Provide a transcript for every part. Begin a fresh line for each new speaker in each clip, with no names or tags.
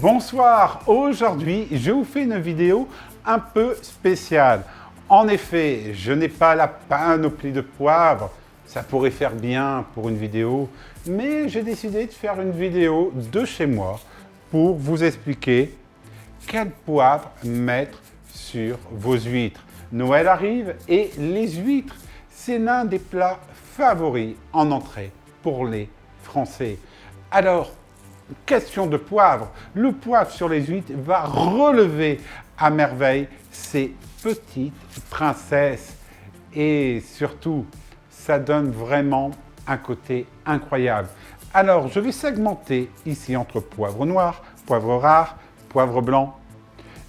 Bonsoir, aujourd'hui je vous fais une vidéo un peu spéciale. En effet, je n'ai pas la panoplie de poivre, ça pourrait faire bien pour une vidéo, mais j'ai décidé de faire une vidéo de chez moi pour vous expliquer quel poivre mettre sur vos huîtres. Noël arrive et les huîtres, c'est l'un des plats favoris en entrée pour les Français. Alors, question de poivre. Le poivre sur les huîtres va relever à merveille ces petites princesses. Et surtout, ça donne vraiment un côté incroyable. Alors, je vais segmenter ici entre poivre noir, poivre rare, poivre blanc.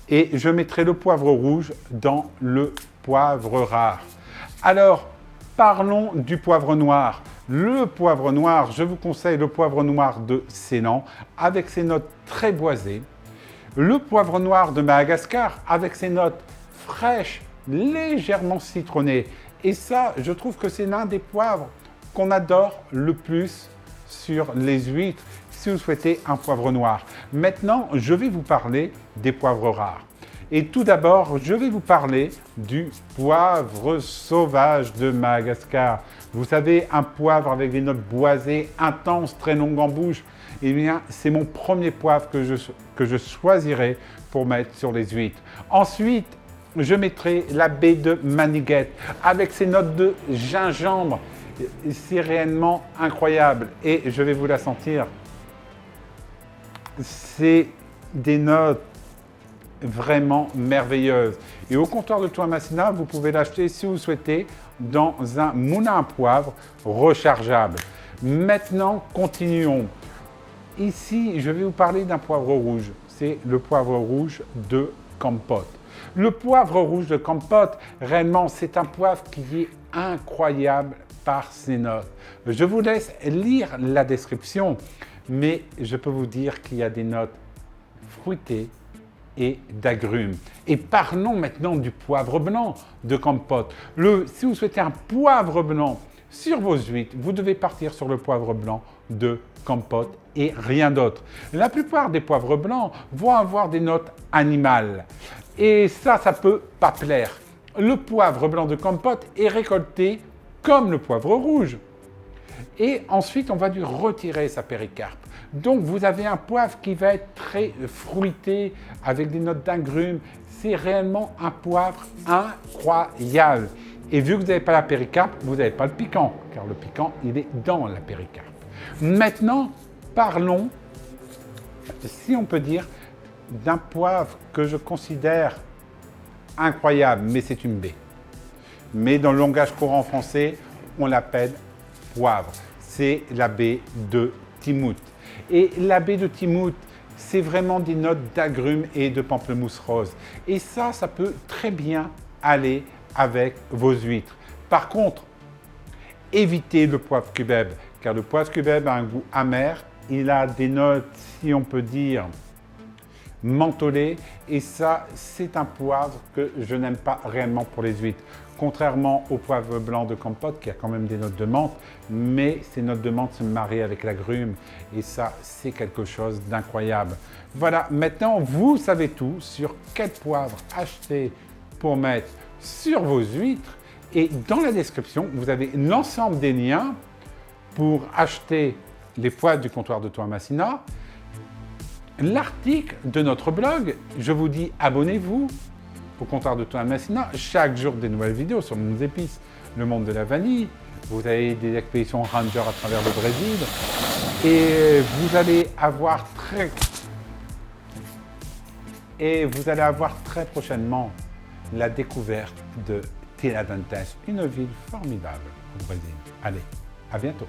Et je mettrai le poivre rouge dans le poivre rare. Alors, parlons du poivre noir. Le poivre noir, je vous conseille le poivre noir de Ceylan avec ses notes très boisées. Le poivre noir de Madagascar avec ses notes fraîches, légèrement citronnées. Et ça, je trouve que c'est l'un des poivres qu'on adore le plus sur les huîtres si vous souhaitez un poivre noir. Maintenant, je vais vous parler des poivres rares. Et tout d'abord, je vais vous parler du poivre sauvage de Madagascar. Vous savez, un poivre avec des notes boisées, intenses, très longues en bouche. Eh bien, c'est mon premier poivre que je choisirai pour mettre sur les huîtres. Ensuite, je mettrai la baie de Maniguette avec ses notes de gingembre. C'est réellement incroyable et je vais vous la sentir. C'est des notes vraiment merveilleuse. Et au comptoir de Toamasina, vous pouvez l'acheter si vous souhaitez dans un moulin à poivre rechargeable. Maintenant, continuons. Ici, je vais vous parler d'un poivre rouge. C'est le poivre rouge de Kampot. Le poivre rouge de Kampot, réellement, c'est un poivre qui est incroyable par ses notes. Je vous laisse lire la description, mais je peux vous dire qu'il y a des notes fruitées et d'agrumes. Et parlons maintenant du poivre blanc de Kampot. Si vous souhaitez un poivre blanc sur vos huîtres, vous devez partir sur le poivre blanc de Kampot et rien d'autre. La plupart des poivres blancs vont avoir des notes animales. Et ça peut pas plaire. Le poivre blanc de Kampot est récolté comme le poivre rouge. Et ensuite, on va lui retirer sa péricarpe. Donc, vous avez un poivre qui va être très fruité, avec des notes d'agrumes. C'est réellement un poivre incroyable. Et vu que vous n'avez pas la péricarpe, vous n'avez pas le piquant, car le piquant, il est dans la péricarpe. Maintenant, parlons, si on peut dire, d'un poivre que je considère incroyable, mais c'est une baie. Mais dans le langage courant français, on l'appelle poivre. C'est la baie de Timout. Et la baie de Timout, c'est vraiment des notes d'agrumes et de pamplemousse rose. Et ça peut très bien aller avec vos huîtres. Par contre, évitez le poivre cubeb, car le poivre cubeb a un goût amer. Il a des notes, si on peut dire, mentholé, et ça, c'est un poivre que je n'aime pas réellement pour les huîtres. Contrairement au poivre blanc de Kampot, qui a quand même des notes de menthe, mais ces notes de menthe se marient avec l'agrume, et ça, c'est quelque chose d'incroyable. Voilà, maintenant, vous savez tout sur quel poivre acheter pour mettre sur vos huîtres, et dans la description, vous avez l'ensemble des liens pour acheter les poivres du comptoir de Toamasina, l'article de notre blog. Je vous dis abonnez-vous au comptoir de Toamasina. Chaque jour des nouvelles vidéos sur Mondes Épices, le monde de la vanille. Vous avez des expéditions Ranger à travers le Brésil. Et vous allez avoir très prochainement la découverte de Tiradentes, une ville formidable au Brésil. Allez, à bientôt.